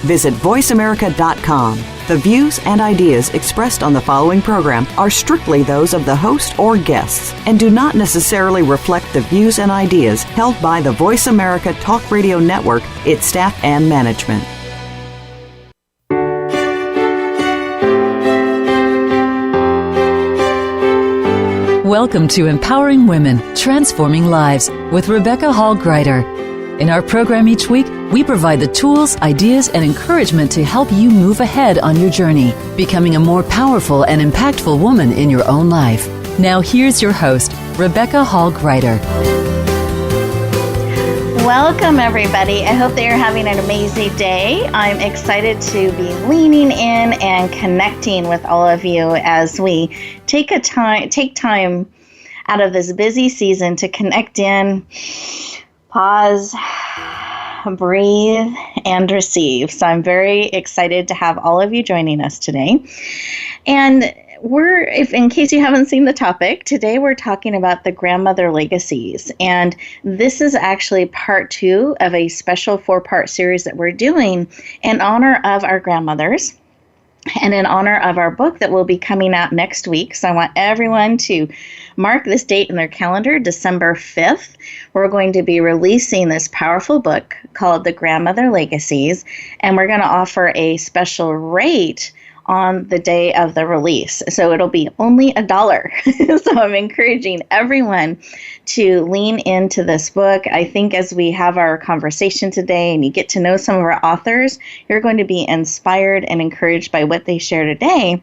visit voiceamerica.com. The views and ideas expressed on the following program are strictly those of the host or guests and do not necessarily reflect the views and ideas held by the Voice America Talk Radio Network, its staff, and management. Welcome to Empowering Women, Transforming Lives with Rebecca Hall Gruyter. In our program each week, we provide the tools, ideas, and encouragement to help you move ahead on your journey, becoming a more powerful and impactful woman in your own life. Now here's your host, Rebecca Hall Gruyter. Welcome, everybody. I hope that you're having an amazing day. I'm excited to be leaning in and connecting with all of you as we take time out of this busy season to connect in, pause, breathe, and receive. So I'm very excited to have all of you joining us today. And if in case you haven't seen the topic, today we're talking about the grandmother legacies. And this is actually part 2 of a special 4-part series that we're doing in honor of our grandmothers and in honor of our book that will be coming out next week. So I want everyone to mark this date in their calendar, December 5th. We're going to be releasing this powerful book called The Grandmother Legacies, and we're going to offer a special rate on the day of the release. So it'll be only $1. So I'm encouraging everyone to lean into this book. I think as we have our conversation today and you get to know some of our authors, you're going to be inspired and encouraged by what they share today.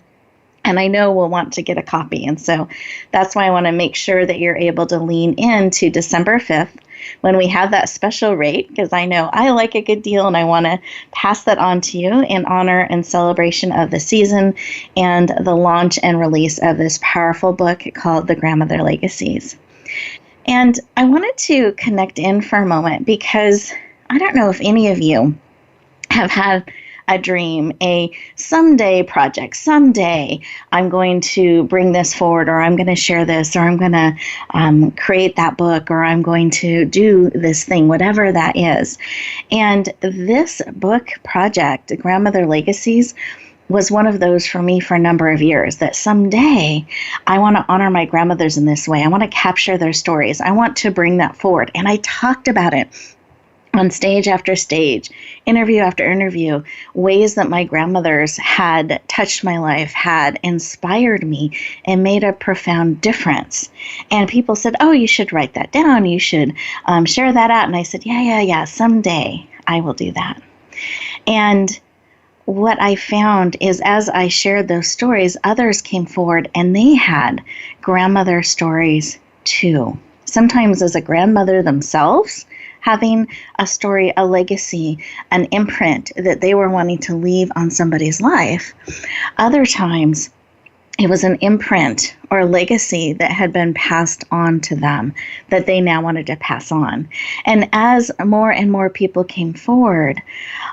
And I know we'll want to get a copy. And so that's why I want to make sure that you're able to lean into December 5th when we have that special rate, because I know I like a good deal and I want to pass that on to you in honor and celebration of the season and the launch and release of this powerful book called The Grandmother Legacies. And I wanted to connect in for a moment because I don't know if any of you have had a dream, a someday project. Someday I'm going to bring this forward, or I'm going to share this, or I'm going to create that book, or I'm going to do this thing, whatever that is. And this book project, Grandmother Legacies, was one of those for me for a number of years, that someday I want to honor my grandmothers in this way. I want to capture their stories. I want to bring that forward. And I talked about it on stage after stage, interview after interview, ways that my grandmothers had touched my life, had inspired me, and made a profound difference. And people said, oh, you should write that down. You should share that out. And I said, yeah, someday I will do that. And what I found is as I shared those stories, others came forward and they had grandmother stories too. Sometimes as a grandmother themselves, having a story, a legacy, an imprint that they were wanting to leave on somebody's life. Other times, it was an imprint or legacy that had been passed on to them that they now wanted to pass on. And as more and more people came forward,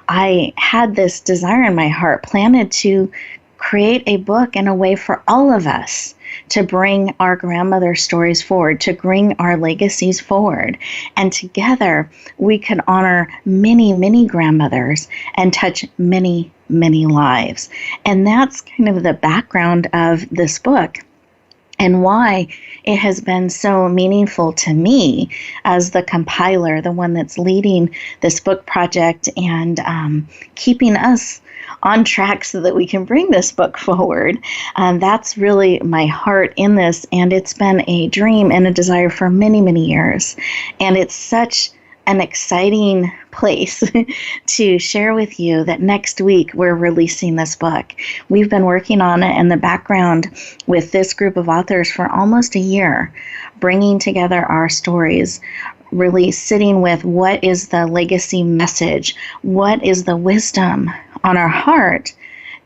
I had this desire in my heart planted to create a book and a way for all of us to bring our grandmother stories forward, to bring our legacies forward. And together we could honor many, many grandmothers and touch many, many lives. And that's kind of the background of this book and why it has been so meaningful to me as the compiler, the one that's leading this book project and keeping us on track so that we can bring this book forward. That's really my heart in this, and it's been a dream and a desire for many, many years. And it's such an exciting place to share with you that next week we're releasing this book. We've been working on it in the background with this group of authors for almost a year, bringing together our stories, really sitting with what is the legacy message, what is the wisdom on our heart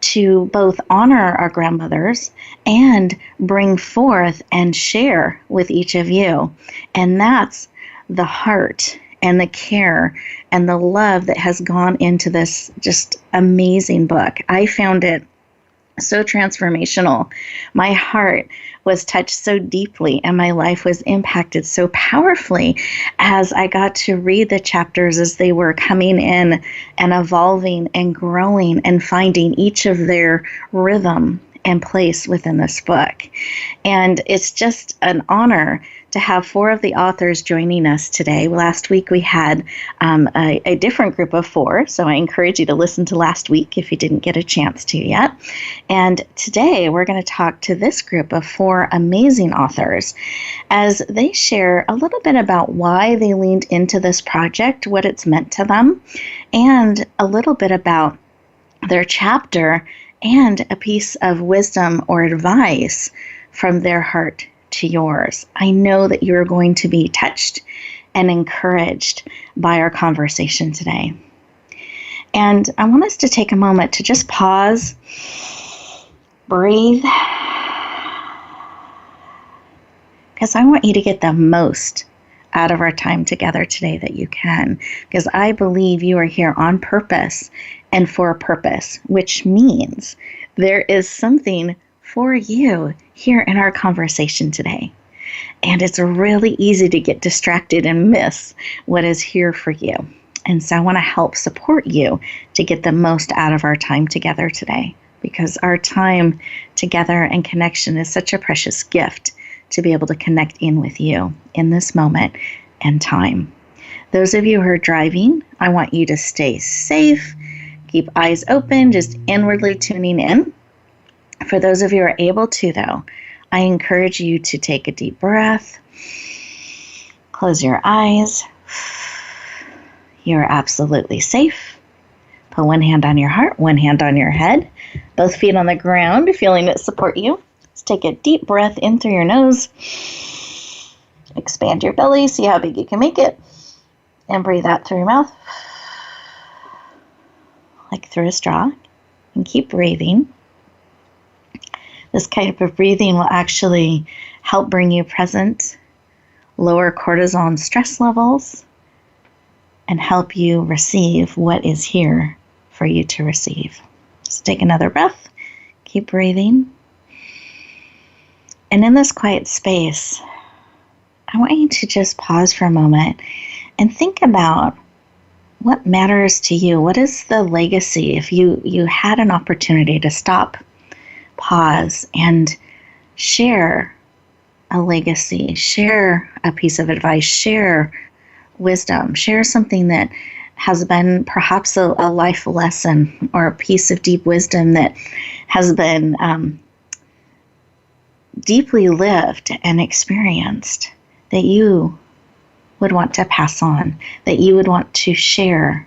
to both honor our grandmothers and bring forth and share with each of you. And that's the heart and the care and the love that has gone into this just amazing book. I found it so transformational. My heart was touched so deeply and my life was impacted so powerfully as I got to read the chapters as they were coming in and evolving and growing and finding each of their rhythm and place within this book. And it's just an honor to have 4 of the authors joining us today. Last week we had a different group of 4, so I encourage you to listen to last week if you didn't get a chance to yet. And today we're going to talk to this group of 4 amazing authors as they share a little bit about why they leaned into this project, what it's meant to them, and a little bit about their chapter and a piece of wisdom or advice from their heart to yours. I know that you're going to be touched and encouraged by our conversation today. And I want us to take a moment to just pause, breathe, because I want you to get the most out of our time together today that you can, because I believe you are here on purpose and for a purpose, which means there is something for you here in our conversation today. And it's really easy to get distracted and miss what is here for you. And so I want to help support you to get the most out of our time together today, because our time together and connection is such a precious gift to be able to connect in with you in this moment and time. Those of you who are driving, I want you to stay safe, keep eyes open, just inwardly tuning in. For those of you who are able to, though, I encourage you to take a deep breath, close your eyes. You're absolutely safe. Put one hand on your heart, one hand on your head, both feet on the ground, feeling it support you. Let's take a deep breath in through your nose. Expand your belly, see how big you can make it, and breathe out through your mouth, like through a straw, and keep breathing. This type of breathing will actually help bring you present, lower cortisol and stress levels, and help you receive what is here for you to receive. So take another breath, keep breathing. And in this quiet space, I want you to just pause for a moment and think about what matters to you. What is the legacy? If you had an opportunity to stop, pause, and share a legacy, share a piece of advice, share wisdom, share something that has been perhaps a life lesson or a piece of deep wisdom that has been deeply lived and experienced that you would want to pass on, that you would want to share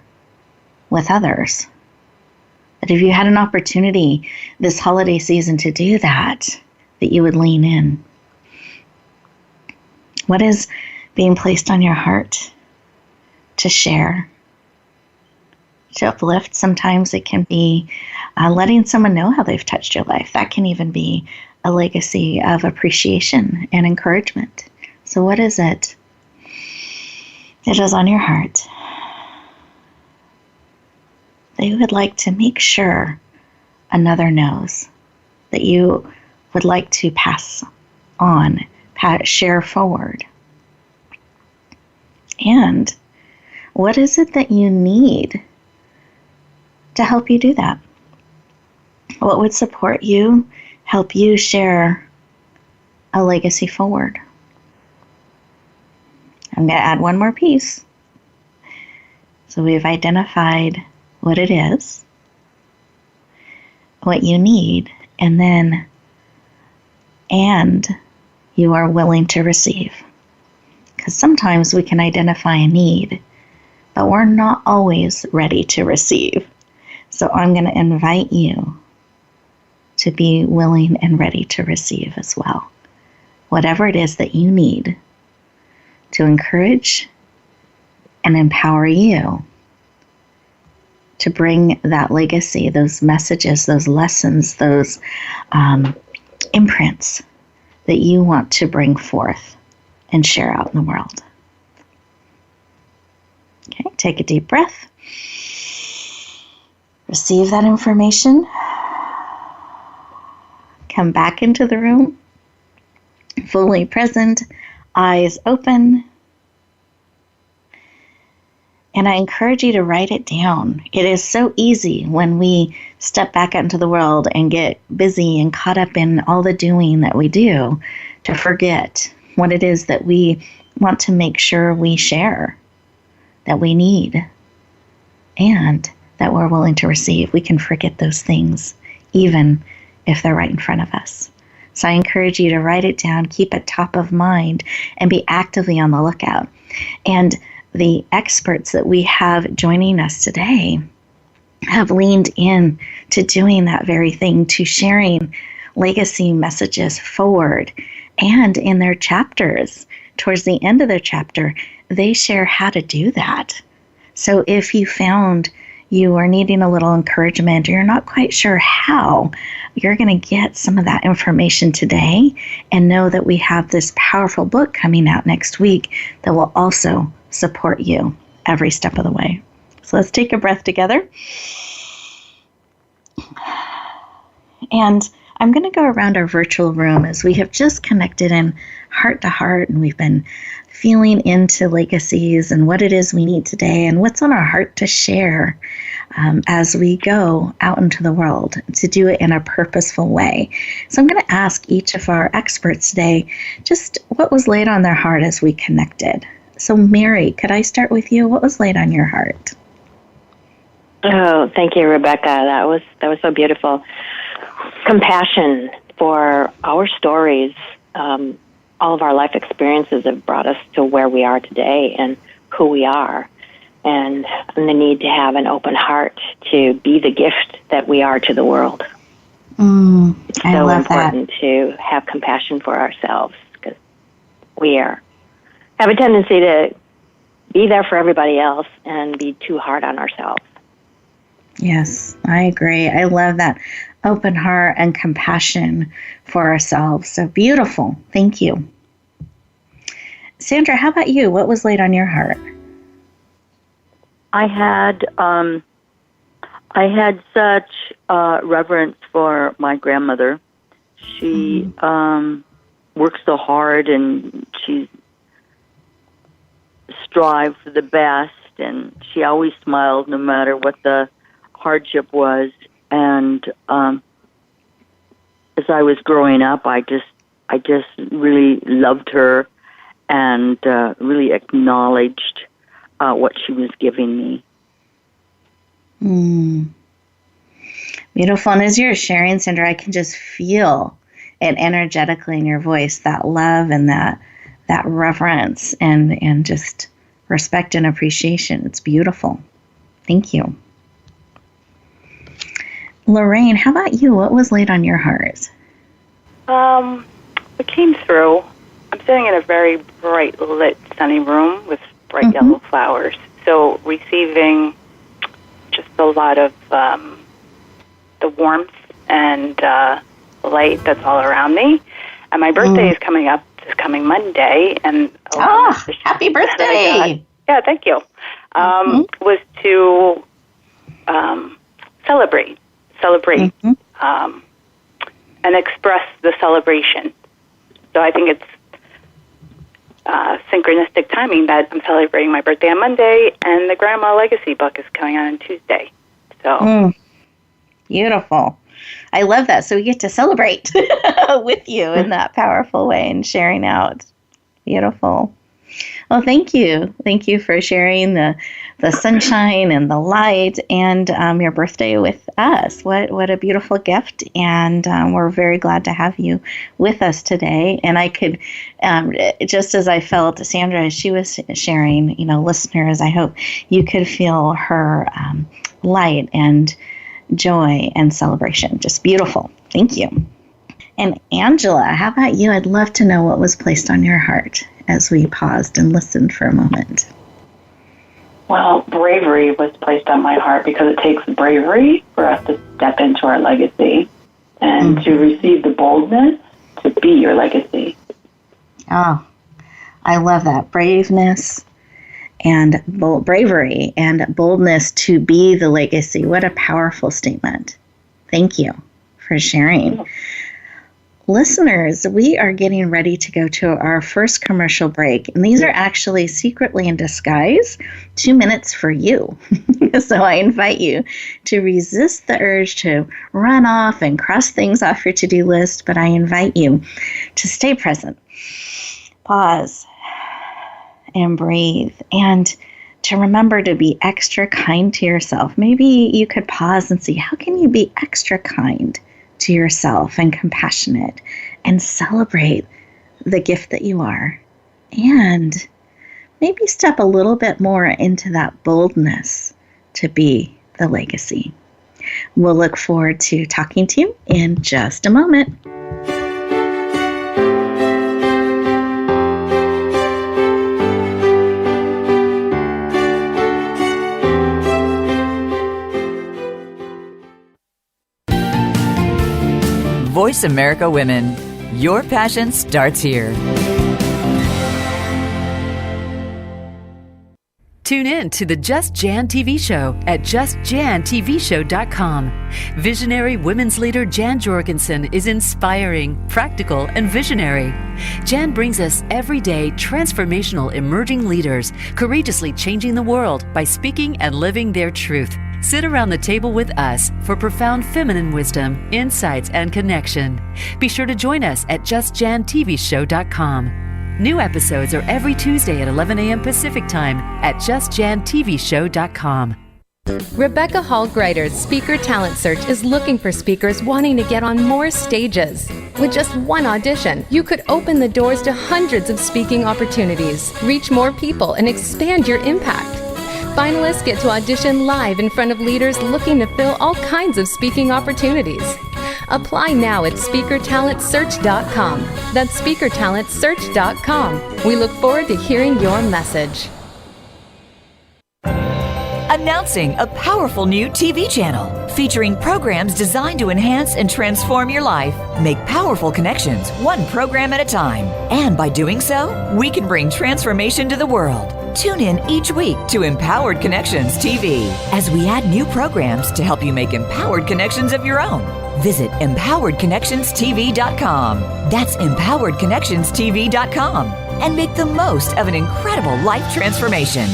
with others. That if you had an opportunity this holiday season to do that, that you would lean in. What is being placed on your heart to share, to uplift? Sometimes it can be letting someone know how they've touched your life. That can even be a legacy of appreciation and encouragement. So what is it that is on your heart that you would like to make sure another knows, that you would like to pass on, share forward? And what is it that you need to help you do that? What would support you, help you share a legacy forward? I'm going to add one more piece. So we've identified what it is, what you need, and you are willing to receive. Because sometimes we can identify a need, but we're not always ready to receive. So I'm going to invite you to be willing and ready to receive as well. Whatever it is that you need to encourage and empower you to bring that legacy, those messages, those lessons, those imprints that you want to bring forth and share out in the world. Okay, take a deep breath. Receive that information. come back into the room, fully present, eyes open. And I encourage you to write it down. It is so easy when we step back out into the world and get busy and caught up in all the doing that we do to forget what it is that we want to make sure we share, that we need, and that we're willing to receive. We can forget those things, even if they're right in front of us. So I encourage you to write it down, keep it top of mind, and be actively on the lookout. And the experts that we have joining us today have leaned in to doing that very thing, to sharing legacy messages forward. And in their chapters, towards the end of their chapter, they share how to do that. So if you found you are needing a little encouragement or you're not quite sure how, you're going to get some of that information today and know that we have this powerful book coming out next week that will also support you every step of the way. So let's take a breath together. And I'm going to go around our virtual room as we have just connected in heart to heart, and we've been feeling into legacies and what it is we need today and what's on our heart to share as we go out into the world, to do it in a purposeful way. So I'm going to ask each of our experts today just what was laid on their heart as we connected. So Mary, could I start with you? What was laid on your heart? Oh, thank you, Rebecca. That was so beautiful. Compassion for our stories. All of our life experiences have brought us to where we are today and who we are, and the need to have an open heart to be the gift that we are to the world. It's so important to have compassion for ourselves, because we have a tendency to be there for everybody else and be too hard on ourselves. Yes, I agree. I love that open heart and compassion for ourselves. So beautiful. Thank you. Sandra, how about you? What was laid on your heart? I had such reverence for my grandmother. She worked so hard, and she strived for the best, and she always smiled no matter what the hardship was. And as I was growing up, I just really loved her and really acknowledged what she was giving me. Beautiful. And as you're sharing, Sandra, I can just feel it energetically in your voice, that love and that reverence and just respect and appreciation. It's beautiful. Thank you. Lorraine, how about you? What was laid on your heart? What came through, I'm sitting in a very bright lit sunny room with bright yellow flowers. So receiving just a lot of the warmth and light that's all around me. And my birthday is coming up this coming Monday. And happy birthday! Yeah, thank you. Was to celebrate, and express the celebration. So I think it's synchronistic timing that I'm celebrating my birthday on Monday, and the Grandma Legacy book is coming out on Tuesday. So beautiful. I love that. So we get to celebrate with you in that powerful way and sharing out. Beautiful. Well, thank you. Thank you for sharing the sunshine and the light and your birthday with us. What a beautiful gift. And we're very glad to have you with us today. And I could, just as I felt Sandra, as she was sharing, listeners, I hope you could feel her light and joy and celebration. Just beautiful. Thank you. And Angela, how about you? I'd love to know what was placed on your heart as we paused and listened for a moment. Well, bravery was placed on my heart because it takes bravery for us to step into our legacy and to receive the boldness to be your legacy. Oh, I love that. Braveness and bravery and boldness to be the legacy. What a powerful statement. Thank you for sharing. Listeners, we are getting ready to go to our first commercial break, and these are actually secretly in disguise 2 minutes for you. So I invite you to resist the urge to run off and cross things off your to-do list, but I invite you to stay present, pause, and breathe, and to remember to be extra kind to yourself. Maybe you could pause and see, how can you be extra kind to yourself and compassionate and celebrate the gift that you are? And maybe step a little bit more into that boldness to be the legacy. We'll look forward to talking to you in just a moment. Voice America Women. Your passion starts here. Tune in to the Just Jan TV show at justjantvshow.com. Visionary women's leader Jan Jorgensen is inspiring, practical, and visionary. Jan brings us everyday transformational emerging leaders, courageously changing the world by speaking and living their truth. Sit around the table with us for profound feminine wisdom, insights, and connection. Be sure to join us at justjantvshow.com. New episodes are every Tuesday at 11 a.m. Pacific Time at justjantvshow.com. Rebecca Hall Gruyter's Speaker Talent Search is looking for speakers wanting to get on more stages. With just one audition, you could open the doors to hundreds of speaking opportunities, reach more people, and expand your impact. Finalists get to audition live in front of leaders looking to fill all kinds of speaking opportunities. Apply now at speakertalentsearch.com. That's speakertalentsearch.com. We look forward to hearing your message. Announcing a powerful new TV channel featuring programs designed to enhance and transform your life. Make powerful connections, one program at a time. And by doing so, we can bring transformation to the world. Tune in each week to Empowered Connections TV as we add new programs to help you make empowered connections of your own. Visit empoweredconnectionstv.com. That's empoweredconnectionstv.com and make the most of an incredible life transformation.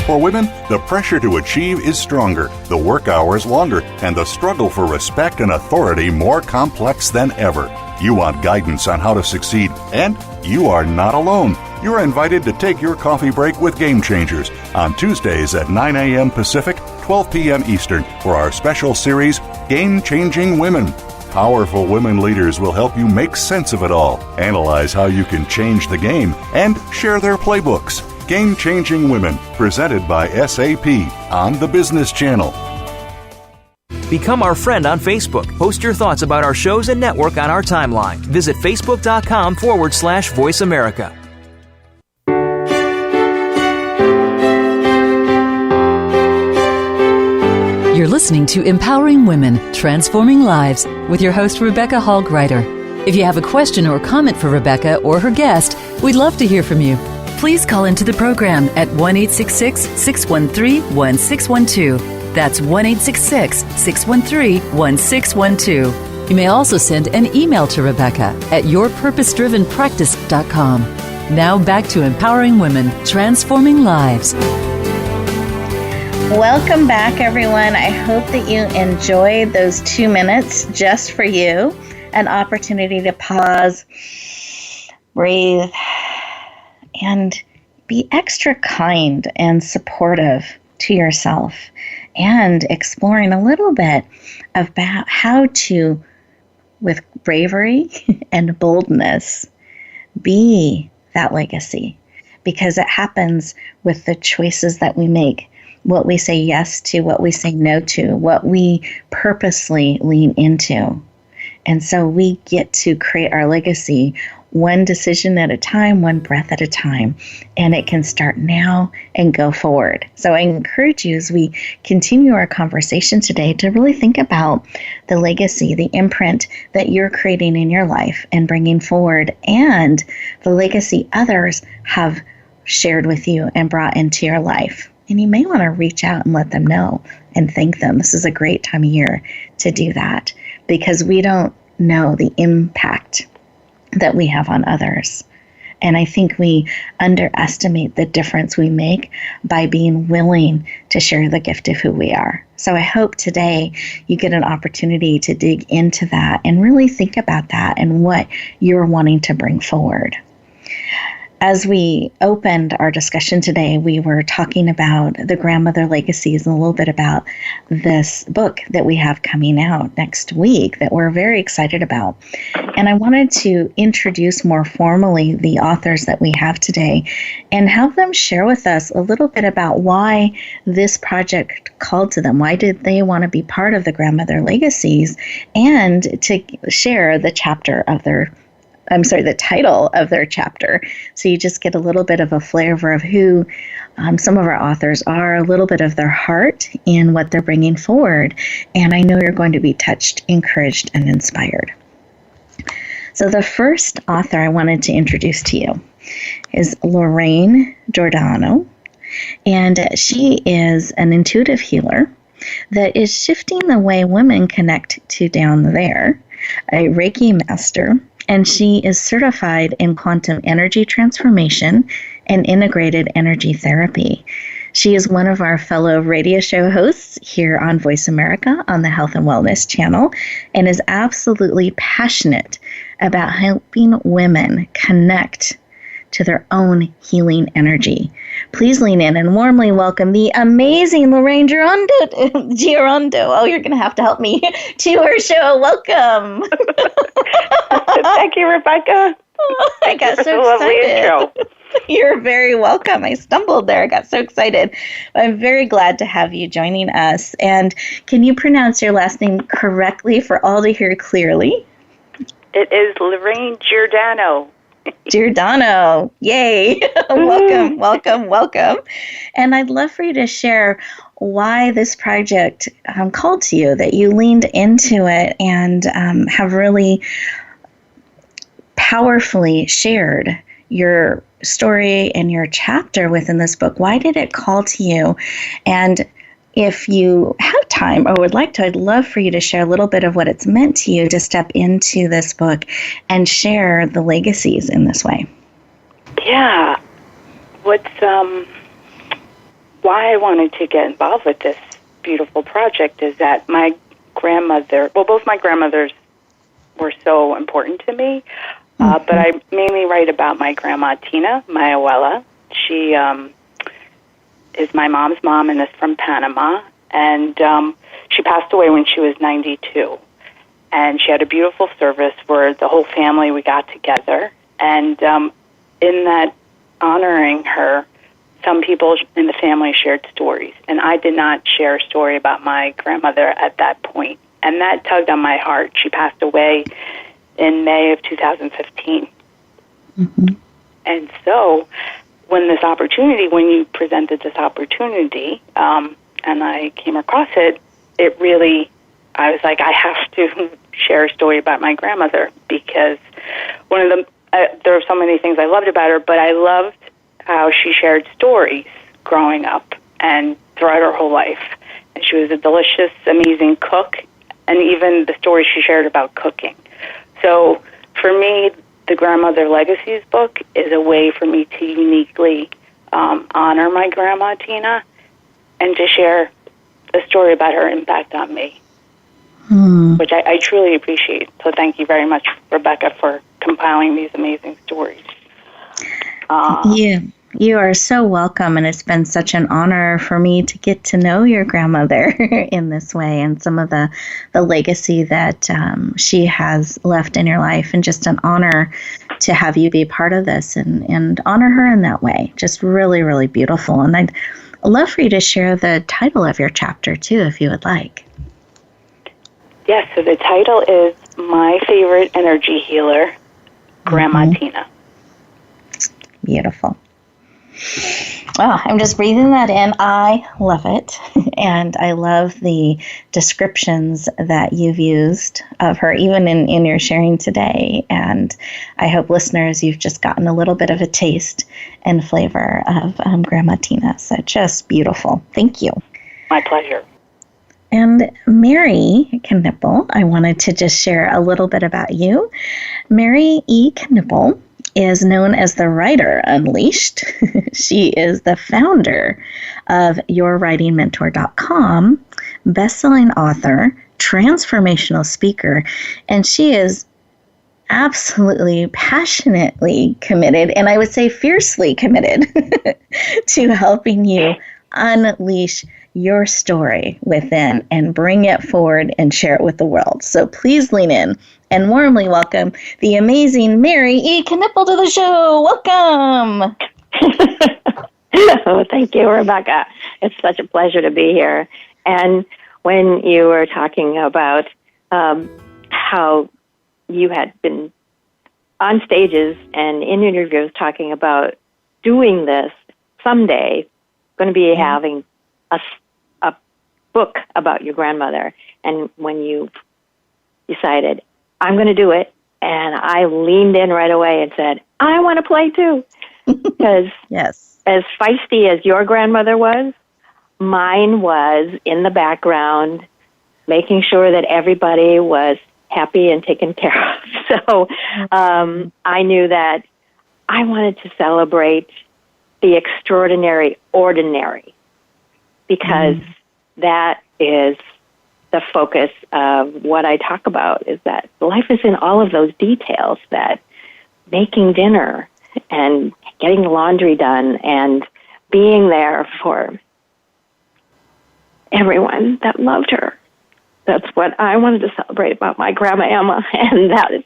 For women, the pressure to achieve is stronger, the work hours longer, and the struggle for respect and authority more complex than ever. You want guidance on how to succeed, and you are not alone. You're invited to take your coffee break with Game Changers on Tuesdays at 9 a.m. Pacific, 12 p.m. Eastern for our special series, Game Changing Women. Powerful women leaders will help you make sense of it all, analyze how you can change the game, and share their playbooks. Game Changing Women, presented by SAP on the Business Channel. Become our friend on Facebook. Post your thoughts about our shows and network on our timeline. Visit facebook.com/Voice America. You're listening to Empowering Women, Transforming Lives with your host, Rebecca Hall Gruyter. If you have a question or comment for Rebecca or her guest, we'd love to hear from you. Please call into the program at 1-866-613-1612. That's 1-866-613-1612. You may also send an email to Rebecca at yourpurposedrivenpractice.com. Now back to Empowering Women, Transforming Lives. Welcome back, everyone. I hope that you enjoyed those 2 minutes just for you. An opportunity to pause, breathe, and be extra kind and supportive to yourself, and exploring a little bit about how to, with bravery and boldness, be that legacy. Because it happens with the choices that we make, what we say yes to, what we say no to, what we purposely lean into. And so we get to create our legacy one decision at a time, one breath at a time. And it can start now and go forward. So I encourage you, as we continue our conversation today, to really think about the legacy, the imprint that you're creating in your life and bringing forward, and the legacy others have shared with you and brought into your life. And you may want to reach out and let them know and thank them. This is a great time of year to do that, because we don't know the impact that we have on others. And I think we underestimate the difference we make by being willing to share the gift of who we are. So I hope today you get an opportunity to dig into that and really think about that and what you're wanting to bring forward. As we opened our discussion today, we were talking about the Grandmother Legacies and a little bit about this book that we have coming out next week that we're very excited about. And I wanted to introduce more formally the authors that we have today and have them share with us a little bit about why this project called to them. Why did they want to be part of the Grandmother Legacies, and to share the the title of their chapter. So you just get a little bit of a flavor of who some of our authors are, a little bit of their heart in what they're bringing forward. And I know you're going to be touched, encouraged, and inspired. So the first author I wanted to introduce to you is Lorraine Giordano. And she is an intuitive healer that is shifting the way women connect to down there, a Reiki master, and she is certified in quantum energy transformation and integrated energy therapy. She is one of our fellow radio show hosts here on Voice America on the Health and Wellness Channel, and is absolutely passionate about helping women connect to their own healing energy. Please lean in and warmly welcome the amazing Lorraine Giordano. Oh, you're going to have to help me to her show. Welcome. Thank you, Rebecca. I got so excited. You're very welcome. I stumbled there. I got so excited. I'm very glad to have you joining us. And can you pronounce your last name correctly for all to hear clearly? It is Lorraine Giordano. Giordano. Yay. Welcome, welcome, welcome. And I'd love for you to share why this project called to you, that you leaned into it and have really powerfully shared your story and your chapter within this book. Why did it call to you? And if you have time or would like to, I'd love for you to share a little bit of what it's meant to you to step into this book and share the legacies in this way. Yeah. Why I wanted to get involved with this beautiful project is that my grandmother, both my grandmothers were so important to me, but I mainly write about my grandma Tina, my abuela. She is my mom's mom and is from Panama, and she passed away when she was 92. And she had a beautiful service where the whole family, we got together, and in that honoring her, some people in the family shared stories, and I did not share a story about my grandmother at that point, and that tugged on my heart. She passed away in May of 2015. Mm-hmm. And so when you presented this opportunity, and I came across it, I was like, I have to share a story about my grandmother, because there are so many things I loved about her, but I loved how she shared stories growing up and throughout her whole life. And she was a delicious, amazing cook, and even the stories she shared about cooking. So for me, the Grandmother Legacies book is a way for me to uniquely honor my grandma, Tina, and to share a story about her impact on me, which I truly appreciate. So thank you very much, Rebecca, for compiling these amazing stories. You are so welcome, and it's been such an honor for me to get to know your grandmother in this way and some of the legacy that she has left in your life, and just an honor to have you be part of this and honor her in that way. Just really, really beautiful. And I'd love for you to share the title of your chapter, too, if you would like. Yes, so the title is My Favorite Energy Healer, Grandma Tina. Beautiful. Oh, I'm just breathing that in. I love it. And I love the descriptions that you've used of her, even in your sharing today. And I hope, listeners, you've just gotten a little bit of a taste and flavor of Grandma Tina. So just beautiful. Thank you. My pleasure. And Mary Knipple, I wanted to just share a little bit about you. Mary E. Knipple is known as the Writer Unleashed. She is the founder of YourWritingMentor.com, best-selling author, transformational speaker, and she is absolutely passionately committed, and I would say fiercely committed to helping you unleash your story within and bring it forward and share it with the world. So please lean in and warmly welcome the amazing Mary E. Knipple to the show. Welcome. Oh, thank you, Rebecca. It's such a pleasure to be here. And when you were talking about how you had been on stages and in interviews talking about doing this someday, going to be having a book about your grandmother, and when you decided, I'm going to do it, and I leaned in right away and said, I want to play too, because yes, as feisty as your grandmother was, mine was in the background, making sure that everybody was happy and taken care of. So I knew that I wanted to celebrate the extraordinary ordinary, because that is the focus of what I talk about, is that life is in all of those details, that making dinner and getting the laundry done and being there for everyone that loved her. That's what I wanted to celebrate about my Grandma Emma, and that is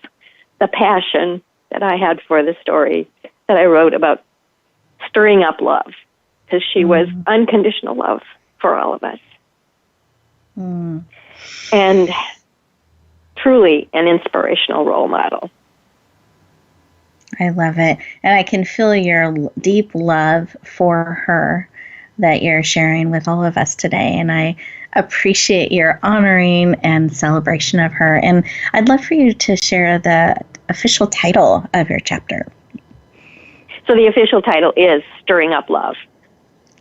the passion that I had for the story that I wrote about stirring up love, because she was unconditional love for all of us. And truly an inspirational role model. I love it. And I can feel your deep love for her that you're sharing with all of us today. And I appreciate your honoring and celebration of her. And I'd love for you to share the official title of your chapter. So the official title is Stirring Up Love.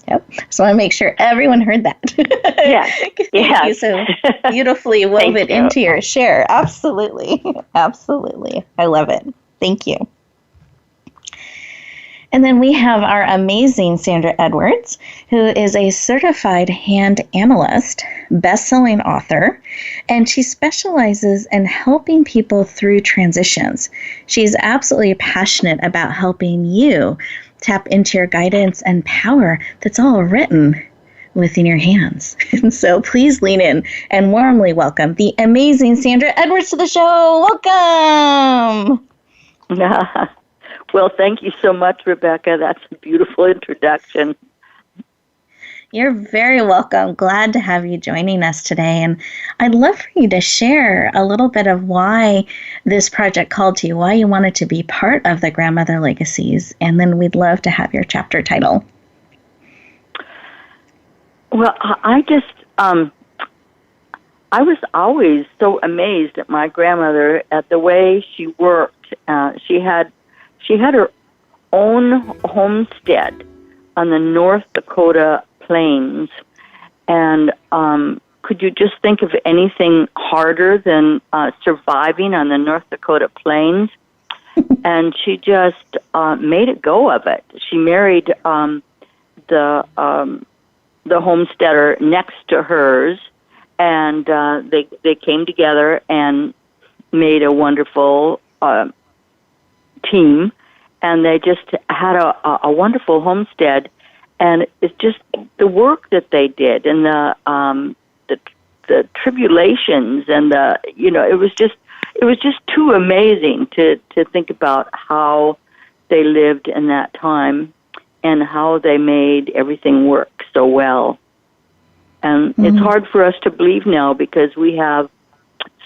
Yep. So I want to make sure everyone heard that. Yes. Thank you so beautifully wove it into your share. Absolutely. Absolutely. I love it. Thank you. And then we have our amazing Sandra Edwards, who is a certified hand analyst, best-selling author, and she specializes in helping people through transitions. She's absolutely passionate about helping you tap into your guidance and power that's all written within your hands. And so please lean in and warmly welcome the amazing Sandra Edwards to the show. Welcome! Well, thank you so much, Rebecca. That's a beautiful introduction. You're very welcome. Glad to have you joining us today. And I'd love for you to share a little bit of why this project called to you, why you wanted to be part of the Grandmother Legacies. And then we'd love to have your chapter title. Well, I just, I was always so amazed at my grandmother, at the way she worked. She had her own homestead on the North Dakota plains, and could you just think of anything harder than surviving on the North Dakota plains? And she just made a go of it. She married the homesteader next to hers, and they came together and made a wonderful team, and they just had a wonderful homestead. And it's just the work that they did, and the tribulations, and it was just too amazing to think about how they lived in that time and how they made everything work so well. And it's hard for us to believe now, because we have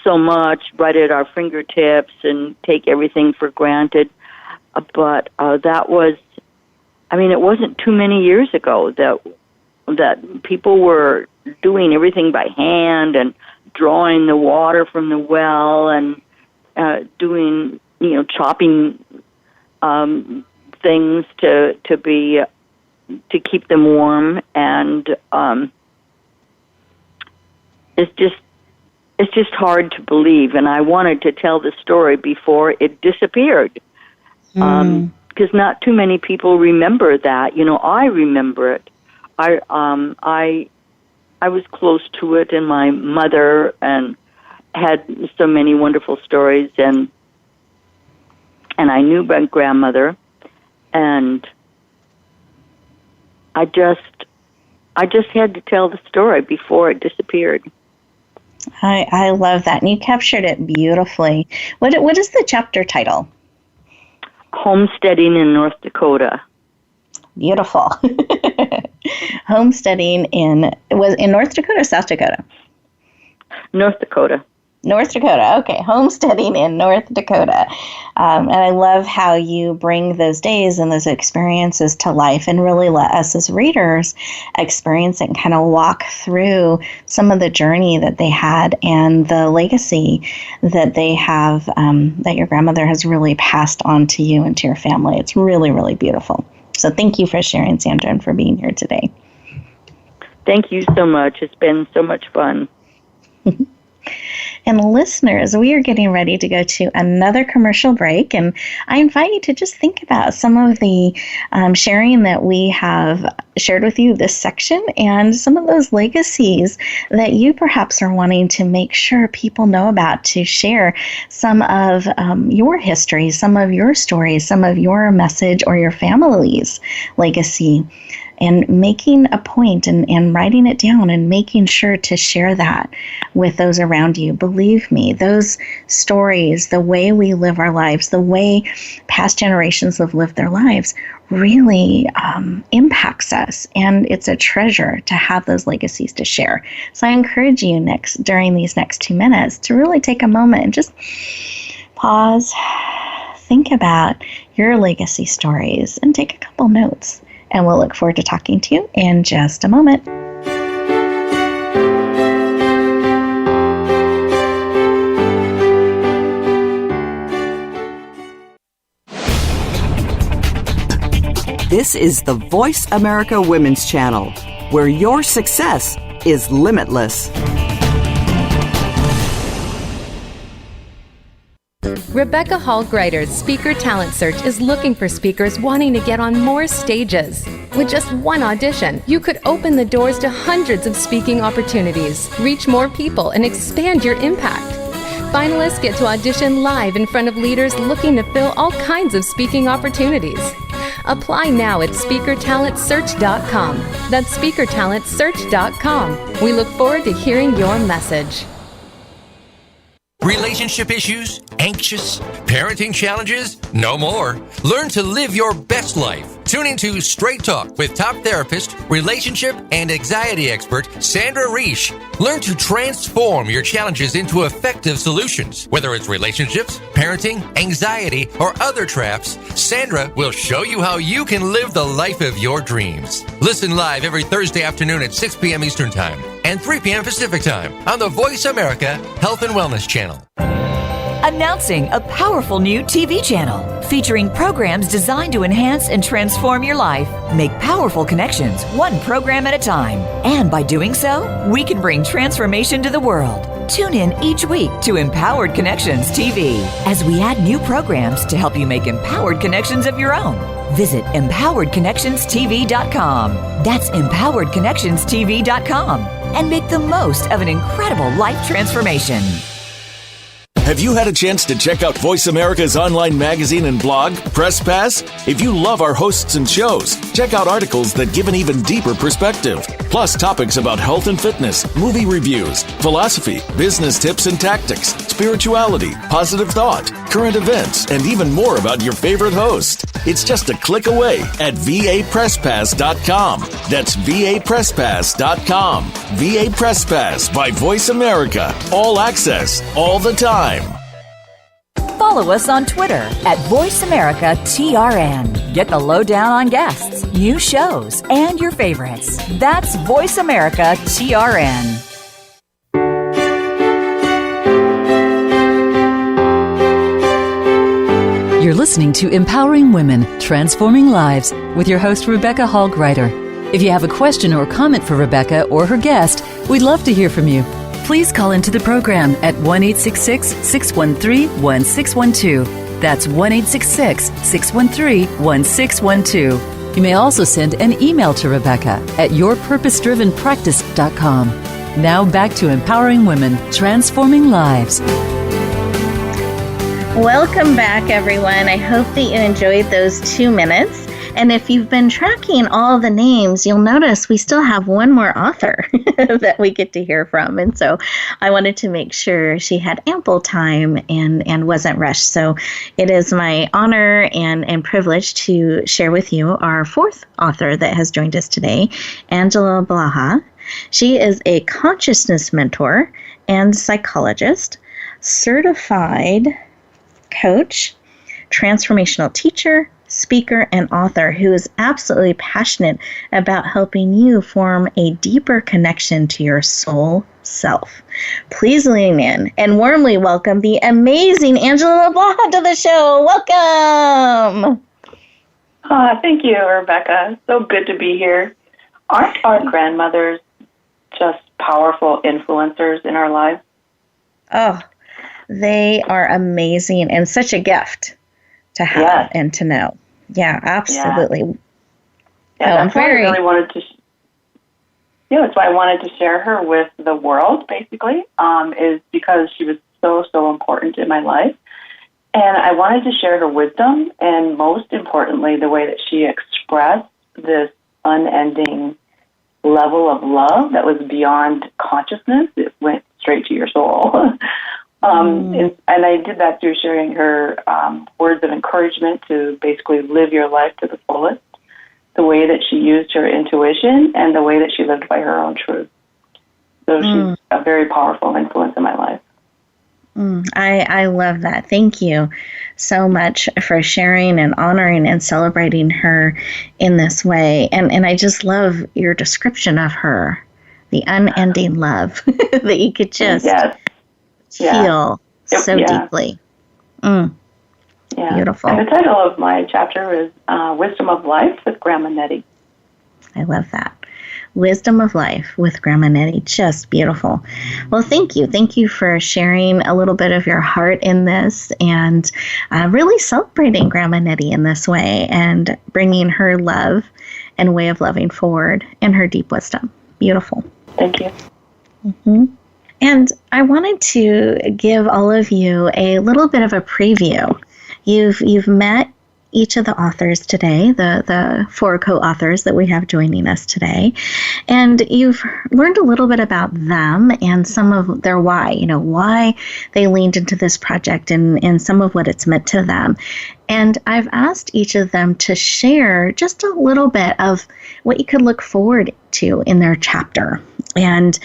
so much right at our fingertips and take everything for granted. But that was, it wasn't too many years ago that people were doing everything by hand and drawing the water from the well and doing, chopping things to keep them warm, and it's just hard to believe. And I wanted to tell the story before it disappeared, because not too many people remember that. I remember it. I was close to it, and my mother and had so many wonderful stories, and I knew my grandmother, and I just had to tell the story before it disappeared. I love that, and you captured it beautifully. What is the chapter title? Homesteading in North Dakota. Beautiful. Homesteading in North Dakota or South Dakota? North Dakota. North Dakota. Okay, homesteading in North Dakota. And I love how you bring those days and those experiences to life and really let us as readers experience it and kind of walk through some of the journey that they had and the legacy that they have, that your grandmother has really passed on to you and to your family. It's really, really beautiful. So thank you for sharing, Sandra, and for being here today. Thank you so much. It's been so much fun. And listeners, we are getting ready to go to another commercial break, and I invite you to just think about some of the sharing that we have shared with you this section and some of those legacies that you perhaps are wanting to make sure people know about, to share some of your history, some of your stories, some of your message or your family's legacy. And making a point and writing it down and making sure to share that with those around you. Believe me, those stories, the way we live our lives, the way past generations have lived their lives really impacts us. And it's a treasure to have those legacies to share. So I encourage you during these next 2 minutes to really take a moment and just pause, think about your legacy stories, and take a couple notes. And we'll look forward to talking to you in just a moment. This is the Voice America Women's Channel, where your success is limitless. Rebecca Hall Gruyter's Speaker Talent Search is looking for speakers wanting to get on more stages. With just one audition, you could open the doors to hundreds of speaking opportunities, reach more people, and expand your impact. Finalists get to audition live in front of leaders looking to fill all kinds of speaking opportunities. Apply now at SpeakerTalentSearch.com. That's SpeakerTalentSearch.com. We look forward to hearing your message. Relationship issues? Anxious? Parenting challenges? No more. Learn to live your best life. Tune into Straight Talk with top therapist, relationship, and anxiety expert Sandra Reish. Learn to transform your challenges into effective solutions. Whether it's relationships, parenting, anxiety, or other traps, Sandra will show you how you can live the life of your dreams. Listen live every Thursday afternoon at 6 p.m. Eastern Time and 3 p.m. Pacific Time on the Voice America Health and Wellness Channel. Announcing a powerful new TV channel featuring programs designed to enhance and transform your life. Make powerful connections, one program at a time. And by doing so, we can bring transformation to the world. Tune in each week to Empowered Connections TV as we add new programs to help you make empowered connections of your own. Visit EmpoweredConnectionsTV.com. That's EmpoweredConnectionsTV.com. And make the most of an incredible life transformation. Have you had a chance to check out Voice America's online magazine and blog, Press Pass? If you love our hosts and shows, check out articles that give an even deeper perspective. Plus topics about health and fitness, movie reviews, philosophy, business tips and tactics, spirituality, positive thought, current events, and even more about your favorite host. It's just a click away at VAPressPass.com. That's VAPressPass.com. VA Press Pass by Voice America. All access, all the time. Follow us on Twitter at VoiceAmericaTRN. Get the lowdown on guests, new shows, and your favorites. That's VoiceAmericaTRN. You're listening to Empowering Women, Transforming Lives with your host, Rebecca Hall Gruyter. If you have a question or comment for Rebecca or her guest, we'd love to hear from you. please call into the program at 1-866-613-1612. That's 1-866-613-1612. You may also send an email to Rebecca at yourpurposedrivenpractice.com. Now back to Empowering Women, Transforming Lives. Welcome back, everyone. I hope that you enjoyed those 2 minutes. And if you've been tracking all the names, you'll notice we still have one more author that we get to hear from. And so I wanted to make sure she had ample time and wasn't rushed. So it is my honor and privilege to share with you our 4th author that has joined us today, Angela Blaha. She is a consciousness mentor and psychologist, certified coach, transformational teacher, speaker, and author who is absolutely passionate about helping you form a deeper connection to your soul self. Please lean in and warmly welcome the amazing Angela Blaha to the show. Welcome. Thank you, Rebecca. So good to be here. Aren't our grandmothers just powerful influencers in our lives? Oh, they are amazing and such a gift to have and to know. Yeah, absolutely. Yeah, that's why I really wanted to. That's why I wanted to share her with the world. Basically, is because she was so important in my life, and I wanted to share her wisdom, and most importantly, the way that she expressed this unending level of love that was beyond consciousness. It went straight to your soul. And I did that through sharing her words of encouragement to basically live your life to the fullest, the way that she used her intuition, and the way that she lived by her own truth. So she's a very powerful influence in my life. I love that. Thank you so much for sharing and honoring and celebrating her in this way. And I just love your description of her, the unending love that you could just feel so deeply. Beautiful. And the title of my chapter is Wisdom of Life with Grandma Nettie. I love that. Wisdom of Life with Grandma Nettie. Just beautiful. Well, thank you. Thank you for sharing a little bit of your heart in this and really celebrating Grandma Nettie in this way and bringing her love and way of loving forward and her deep wisdom. Beautiful. Thank you. And I wanted to give all of you a little bit of a preview. You've met each of the authors today, the 4 co-authors that we have joining us today, and you've learned a little bit about them and some of their why, why they leaned into this project and some of what it's meant to them. And I've asked each of them to share just a little bit of what you could look forward to in their chapter. And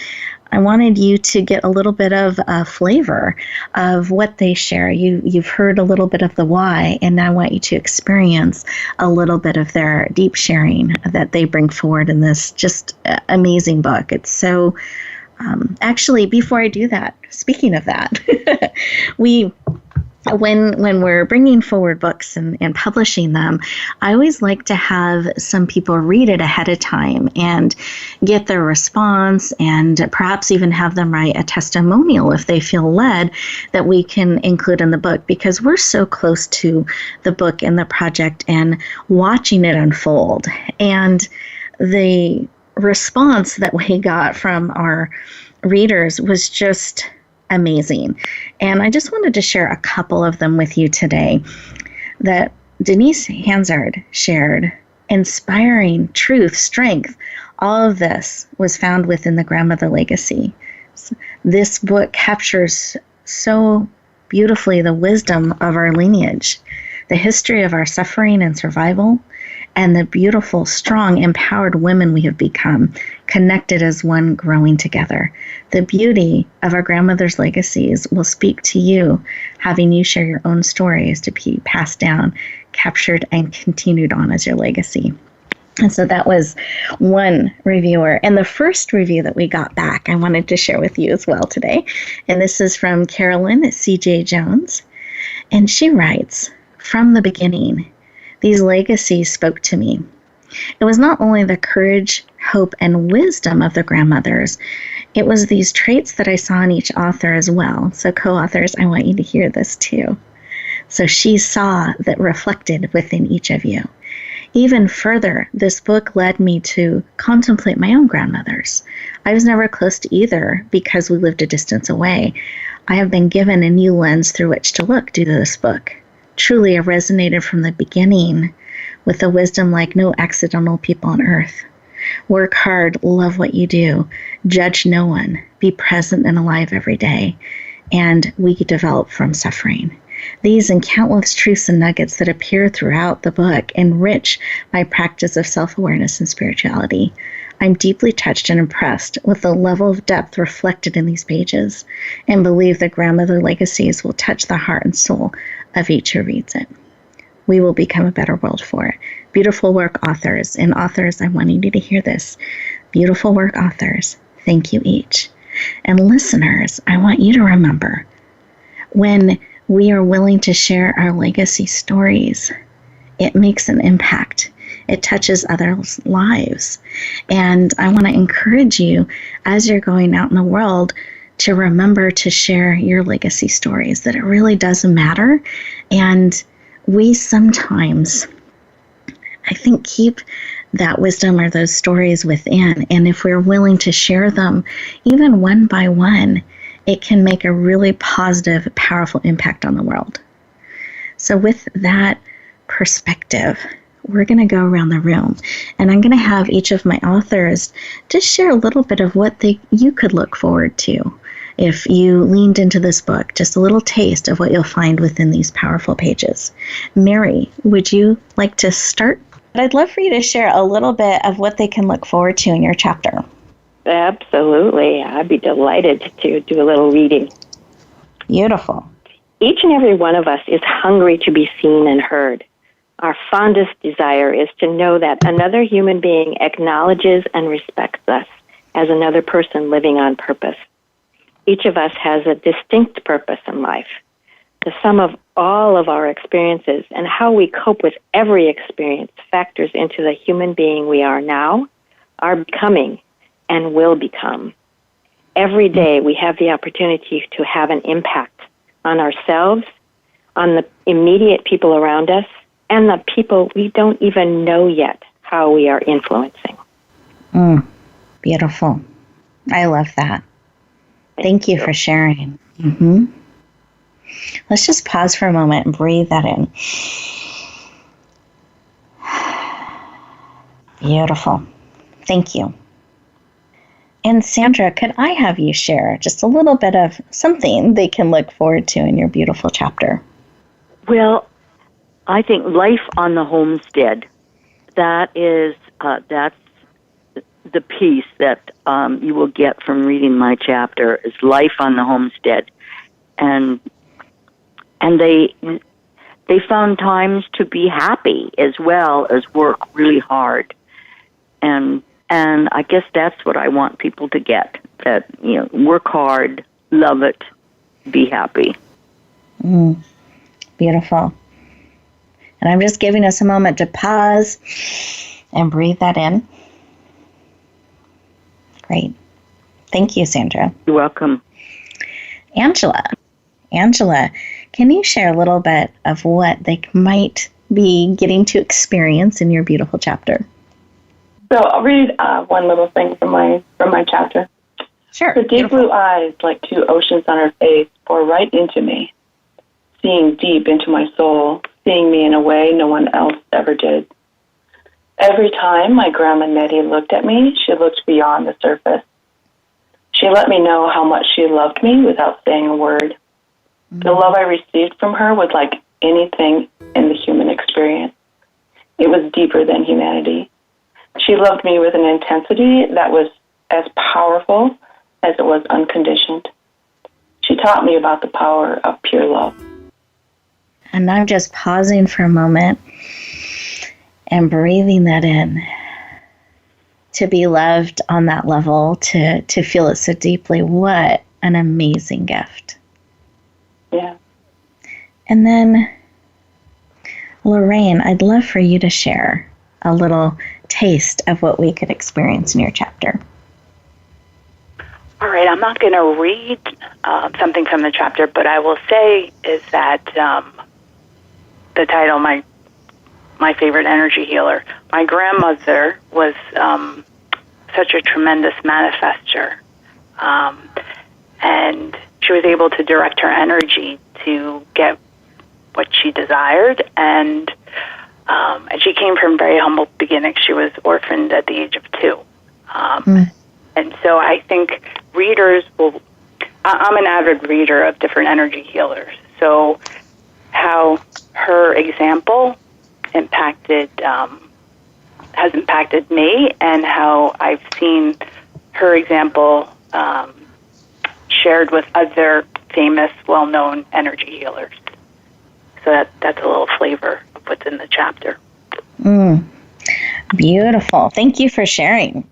I wanted you to get a little bit of a flavor of what they share. You've heard a little bit of the why, and now I want you to experience a little bit of their deep sharing that they bring forward in this just amazing book. It's so, actually, before I do that, speaking of that, when we're bringing forward books and publishing them, I always like to have some people read it ahead of time and get their response and perhaps even have them write a testimonial if they feel led that we can include in the book, because we're so close to the book and the project and watching it unfold. And the response that we got from our readers was just amazing. And I just wanted to share a couple of them with you today. That Denise Hansard shared, inspiring truth, strength. All of this was found within the Grandmother Legacy. This book captures so beautifully the wisdom of our lineage, the history of our suffering and survival, and the beautiful, strong, empowered women we have become, connected as one, growing together. The beauty of our grandmother's legacies will speak to you, having you share your own stories to be passed down, captured, and continued on as your legacy. And so that was one reviewer. And the first review that we got back, I wanted to share with you as well today. And this is from Carolyn C.J. Jones. And she writes, "From the beginning, these legacies spoke to me. It was not only the courage, hope, and wisdom of the grandmothers, it was these traits that I saw in each author as well. So co-authors, I want you to hear this too. So she saw that reflected within each of you. Even further, this book led me to contemplate my own grandmothers. I was never close to either because we lived a distance away. I have been given a new lens through which to look due to this book. Truly, I resonated from the beginning with a wisdom like no accidental people on earth. Work hard, love what you do, judge no one, be present and alive every day, and we develop from suffering. These and countless truths and nuggets that appear throughout the book enrich my practice of self-awareness and spirituality. I'm deeply touched and impressed with the level of depth reflected in these pages and believe that Grandmother Legacies will touch the heart and soul of each who reads it. We will become a better world for it. Beautiful work, authors. And authors, I want you to hear this. Beautiful work, authors. Thank you each. And listeners, I want you to remember, when we are willing to share our legacy stories, it makes an impact. It touches others' lives. And I want to encourage you, as you're going out in the world, to remember to share your legacy stories, that it really does matter. And we sometimes, I think, keep that wisdom or those stories within. And if we're willing to share them, even one by one, it can make a really positive, powerful impact on the world. So with that perspective, we're going to go around the room, and I'm going to have each of my authors just share a little bit of what you could look forward to if you leaned into this book, just a little taste of what you'll find within these powerful pages. Mary, would you like to start? I'd love for you to share a little bit of what they can look forward to in your chapter. Absolutely. I'd be delighted to do a little reading. Beautiful. Each and every one of us is hungry to be seen and heard. Our fondest desire is to know that another human being acknowledges and respects us as another person living on purpose. Each of us has a distinct purpose in life. The sum of all of our experiences and how we cope with every experience factors into the human being we are now, are becoming, and will become. Every day we have the opportunity to have an impact on ourselves, on the immediate people around us, and the people we don't even know yet how we are influencing. Beautiful. I love that. Thank you for sharing. Mm-hmm. Let's just pause for a moment and breathe that in. Beautiful. Thank you. And Sandra, could I have you share just a little bit of something they can look forward to in your beautiful chapter? Well, I think life on the homestead, that's the piece that you will get from reading my chapter, is life on the homestead. And they found times to be happy as well as work really hard. And I guess that's what I want people to get, that, work hard, love it, be happy. Beautiful. And I'm just giving us a moment to pause and breathe that in. Great. Thank you, Sandra. You're welcome. Angela, can you share a little bit of what they might be getting to experience in your beautiful chapter? So I'll read one little thing from my chapter. Sure. Her deep blue eyes, like two oceans on her face, pour right into me, seeing deep into my soul, seeing me in a way no one else ever did. Every time my Grandma Nettie looked at me, she looked beyond the surface. She let me know how much she loved me without saying a word. The love I received from her was like anything in the human experience. It was deeper than humanity. She loved me with an intensity that was as powerful as it was unconditioned. She taught me about the power of pure love. And I'm just pausing for a moment and breathing that in. To be loved on that level, to feel it so deeply, what an amazing gift. Yeah. And then, Lorraine, I'd love for you to share a little taste of what we could experience in your chapter. All right, I'm not going to read something from the chapter, but I will say is that the title, my favorite energy healer. My grandmother was such a tremendous manifester, and she was able to direct her energy to get what she desired, and she came from very humble beginnings. She was orphaned at the age of 2. And so I think readers will... I'm an avid reader of different energy healers, so how her example has impacted me, and how I've seen her example shared with other famous, well-known energy healers. So that's a little flavor of what's in the chapter. Beautiful. Thank you for sharing.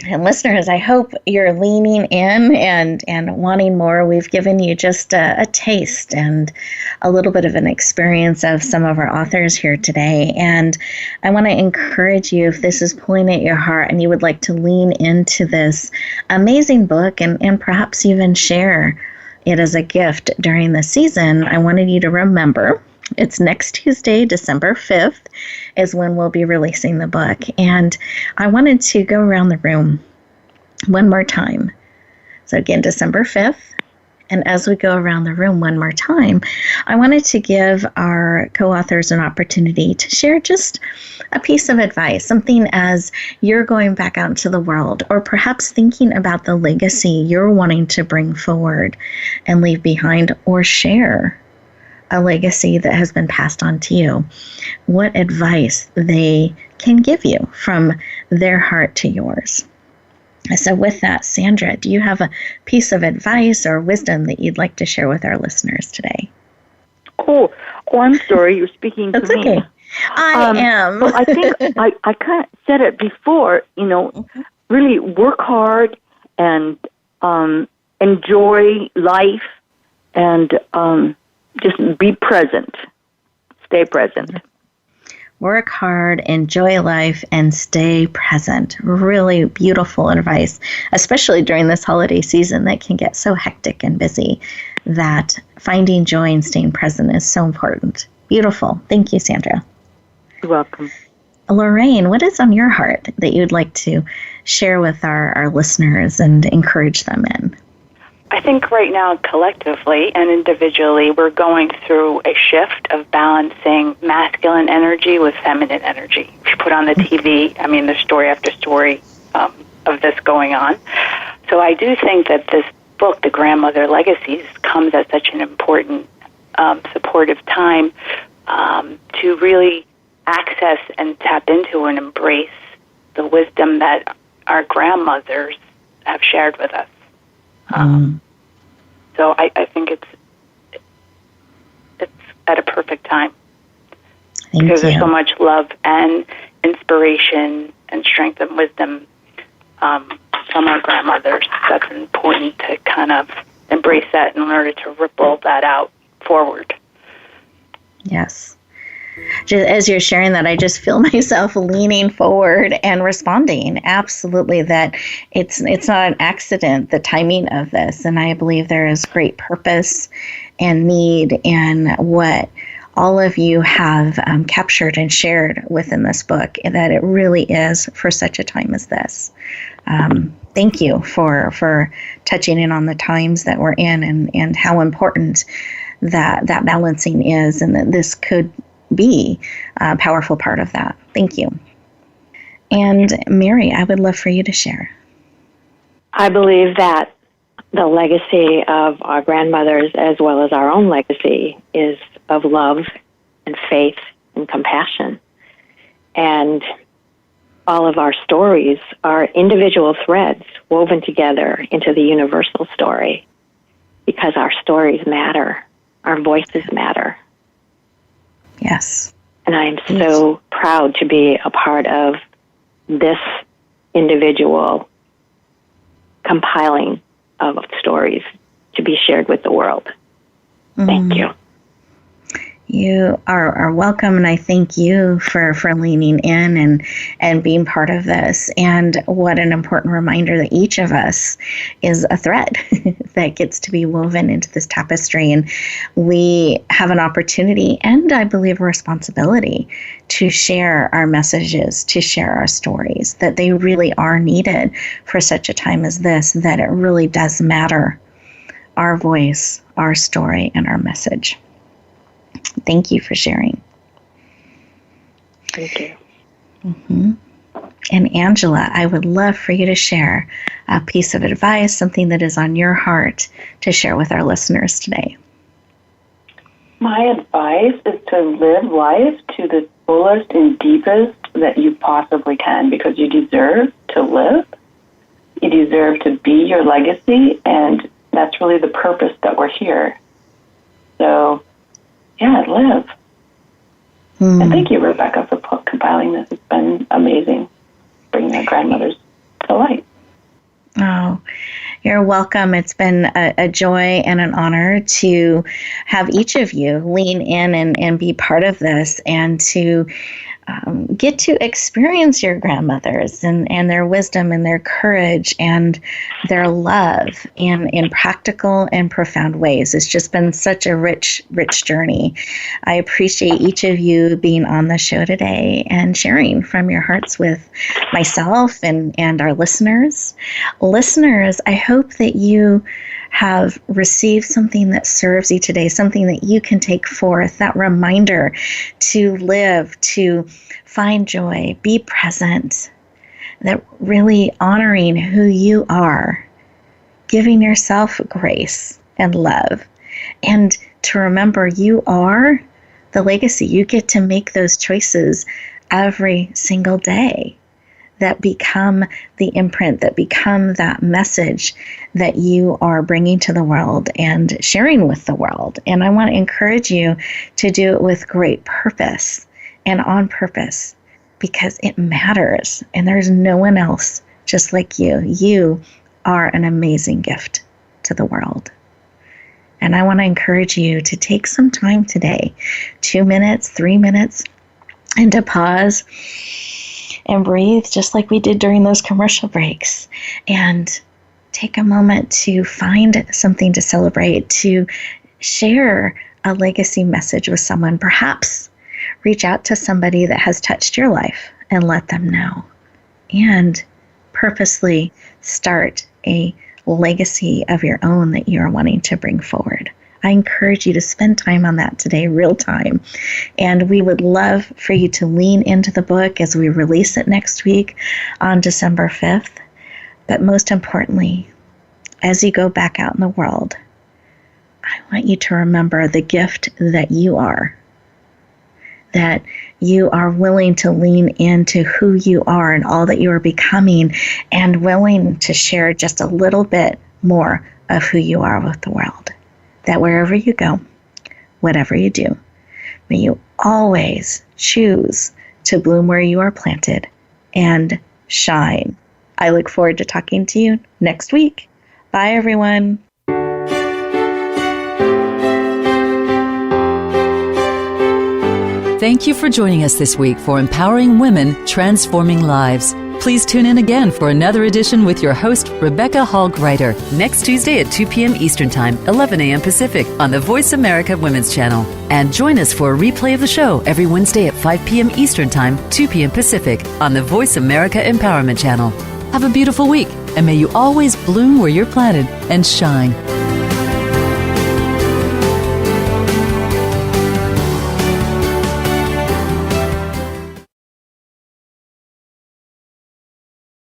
And listeners, I hope you're leaning in and wanting more. We've given you just a taste and a little bit of an experience of some of our authors here today. And I want to encourage you, if this is pulling at your heart and you would like to lean into this amazing book and perhaps even share it as a gift during the season, I wanted you to remember it's next Tuesday, December 5th, is when we'll be releasing the book. And I wanted to go around the room one more time. So again, December 5th. And as we go around the room one more time, I wanted to give our co-authors an opportunity to share just a piece of advice, something as you're going back out into the world, or perhaps thinking about the legacy you're wanting to bring forward and leave behind, or share a legacy that has been passed on to you, what advice they can give you from their heart to yours. So with that, Sandra, do you have a piece of advice or wisdom that you'd like to share with our listeners today? Oh, I'm sorry, you're speaking to me. That's okay. I am. Well, I think I kind of said it before, really work hard and enjoy life and just be present. Stay present. Work hard, enjoy life, and stay present. Really beautiful advice, especially during this holiday season that can get so hectic and busy, that finding joy and staying present is so important. Beautiful. Thank you, Sandra. You're welcome. Lorraine, what is on your heart that you'd like to share with our listeners and encourage them in? I think right now, collectively and individually, we're going through a shift of balancing masculine energy with feminine energy. If you put on the TV, there's story after story of this going on. So I do think that this book, The Grandmother Legacies, comes at such an important supportive time to really access and tap into and embrace the wisdom that our grandmothers have shared with us. So I think it's at a perfect time. Because there's so much love and inspiration and strength and wisdom from our grandmothers. That's important to kind of embrace that in order to ripple that out forward. Yes. Just as you're sharing that, I just feel myself leaning forward and responding. Absolutely, that it's not an accident, the timing of this. And I believe there is great purpose and need in what all of you have captured and shared within this book, and that it really is for such a time as this. Thank you for touching in on the times that we're in and how important that balancing is, and that this could be a powerful part of that. Thank you. And Mary, I would love for you to share. I believe that the legacy of our grandmothers, as well as our own legacy, is of love and faith and compassion. And all of our stories are individual threads woven together into the universal story, because our stories matter, our voices matter. Yes. And I am so proud to be a part of this individual compiling of stories to be shared with the world. Thank you. You are welcome, and I thank you for leaning in and being part of this. And what an important reminder that each of us is a thread that gets to be woven into this tapestry. And we have an opportunity and, I believe, a responsibility to share our messages, to share our stories, that they really are needed for such a time as this, that it really does matter. Our voice, our story, and our message. Thank you for sharing. Thank you. Mm-hmm. And Angela, I would love for you to share a piece of advice, something that is on your heart to share with our listeners today. My advice is to live life to the fullest and deepest that you possibly can, because you deserve to live. You deserve to be your legacy, and that's really the purpose that we're here. So, yeah, live. And thank you, Rebecca, for compiling this. It's been amazing bringing our grandmothers to light. Oh, you're welcome. It's been a joy and an honor to have each of you lean in and be part of this, and to get to experience your grandmothers and their wisdom and their courage and their love in practical and profound ways. It's just been such a rich journey. I appreciate each of you being on the show today and sharing from your hearts with myself and our listeners. Listeners, I hope that you have received something that serves you today, something that you can take forth, that reminder to live, to find joy, be present, that really honoring who you are, giving yourself grace and love, and to remember you are the legacy. You get to make those choices every single day that become the imprint, that become that message that you are bringing to the world and sharing with the world. And I want to encourage you to do it with great purpose and on purpose, because it matters. And there's no one else just like you. You are an amazing gift to the world. And I want to encourage you to take some time today, 2 minutes, 3 minutes, and to pause and breathe just like we did during those commercial breaks, and take a moment to find something to celebrate, to share a legacy message with someone. Perhaps reach out to somebody that has touched your life and let them know, and purposely start a legacy of your own that you're wanting to bring forward. I encourage you to spend time on that today, real time. And we would love for you to lean into the book as we release it next week on December 5th. But most importantly, as you go back out in the world, I want you to remember the gift that you are, that you are willing to lean into who you are and all that you are becoming, and willing to share just a little bit more of who you are with the world. That wherever you go, whatever you do, may you always choose to bloom where you are planted and shine. I look forward to talking to you next week. Bye, everyone. Thank you for joining us this week for Empowering Women, Transforming Lives. Please tune in again for another edition with your host, Rebecca Hall Gruyter, next Tuesday at 2 p.m. Eastern Time, 11 a.m. Pacific on the Voice America Women's Channel. And join us for a replay of the show every Wednesday at 5 p.m. Eastern Time, 2 p.m. Pacific on the Voice America Empowerment Channel. Have a beautiful week, and may you always bloom where you're planted and shine.